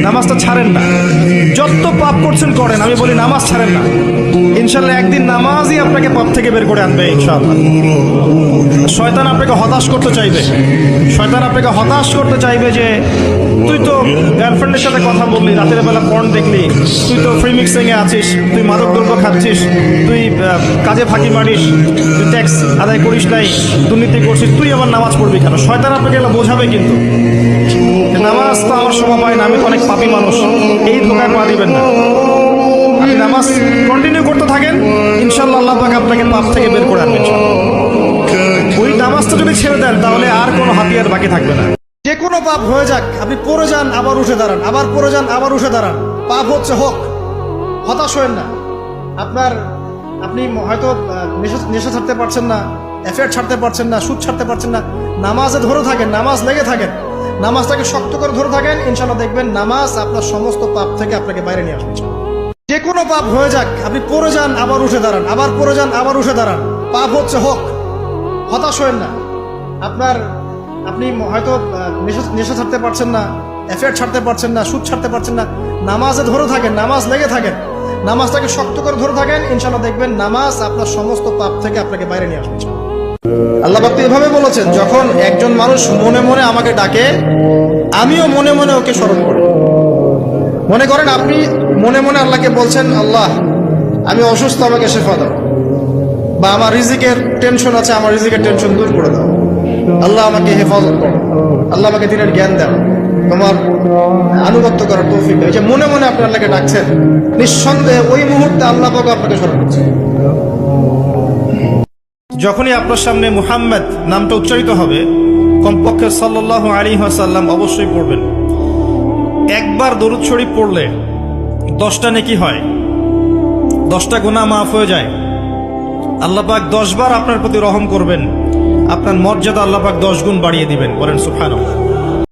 নামাজটা ছাড়েন না, যত পাপ করছেন করেন, আমি বলি নামাজ ছাড়েন না। ইনশাল্লাহ একদিন নামাজই আপনাকে পাপ থেকে বের করে আনবে ইনশাআল্লাহ। শয়তান আপনাকে হতাশ করতে চাইবে, শয়তান আপনাকে হতাশ করতে চাইবে যে তুই তো গার্লফ্রেন্ডের সাথে কথা বললি, রাতের বেলা পর্ন দেখলি, তুই তো ফ্রি মিক্সিংয়ে আছিস, তুই মাদক দ্রব্য খাচ্ছিস, তুই কাজে ফাঁকি মারিস, তুই ট্যাক্স আদায় করিস নাই, দুর্নীতি করছিস, তুই আবার নামাজ পড়বি কেন? শয়তান আপনাকে এগুলো বোঝাবে কিন্তু নামাজ তো আমার সময় পায় না, আমি তো অনেক পাপী মানুষ, এই ধোকায় পা দিবেন না। আপনি নামাজ কন্টিনিউ করতে থাকেন, ইনশাল্লাহ আল্লাহ পাক আপনাকে পাপ থেকে বের করে আনবেন। ওই নামাজটা যদি ছেড়ে দেন তাহলে আর কোনো হাতিয়ার বাকি থাকবে না। যে কোনো পাপ হয়ে যাক, আপনি পড়ে যান আবার উঠে দাঁড়ান, আবার পড়ে যান আবার উঠে দাঁড়ান, পাপ হচ্ছে হোক, হতাশ হবেন না। আপনি হয়তো নেশা ছাড়তে পারছেন না, অ্যাফেয়ার ছাড়তে পারছেন না, সুদ ছাড়তে পারছেন না, নামাজে ধরে থাকেন, নামাজ লেগে থাকেন, নামাজটাকে শক্ত করে ধরে থাকেন, ইনশাল্লাহ দেখবেন নামাজ আপনার সমস্ত পাপ থেকে আপনাকে বাইরে নিয়ে আসবে। যে কোনো পাপ হয়ে যাক, আপনি পড়ে যান আবার উঠে দাঁড়ান, আবার পড়ে যান আবার উঠে দাঁড়ান, পাপ হচ্ছে হোক, হতাশ হবেন না। আপনি হয়তো নেশা ছাড়তে পারছেন না, অ্যাফেয়ার ছাড়তে পারছেন না, সুদ ছাড়তে পারছেন না, নামাজে ধরে থাকেন, নামাজ লেগে থাকেন, নামাজটাকে শক্ত করে ধরে থাকেন, ইনশাল্লাহ দেখবেন নামাজ আপনার সমস্ত পাপ থেকে আপনাকে বাইরে নিয়ে আসবে। আল্লাহ পাক এভাবে বলেছেন, যখন একজন মানুষ মনে মনে আমাকে ডাকে, আমিও মনে মনে ওকে স্মরণ করি। মনে করেন আপনি মনে মনে আল্লাহকে বলছেন, আল্লাহ আমি অসুস্থ, আমাকে শেফা দাও, বা আমার রিজিকের টেনশন আছে, আমার রিজিকের টেনশন দূর করে দাও, আল্লাহ আমাকে হেফাজত করো, আল্লাহ আমাকে দিনের জ্ঞান দাও, তোমার আনুগত্য করার তৌফিক দাও। যে মনে মনে আপনি আল্লাহকে ডাকছেন, নিঃসন্দেহে ওই মুহূর্তে আল্লাহ পাক আপনাকে স্মরণ করছে। যখনই আপনার সামনে মুহাম্মদ নামটা উচ্চারিত হবে, কমপক্ষে সাল্লাল্লাহু আলাইহি ওয়াসাল্লাম অবশ্যই পড়বেন। একবার দরুদ শরীফ পড়লে 10টা নেকি হয়, 10টা গুনাহ মাফ হয়ে যায়। আল্লাহ পাক 10 বার আপনার প্রতি রহম করবেন, আপনার মর্যাদা আল্লাহ পাক 10 গুণ বাড়িয়ে দিবেন। বলেন সুবহানাল্লাহ।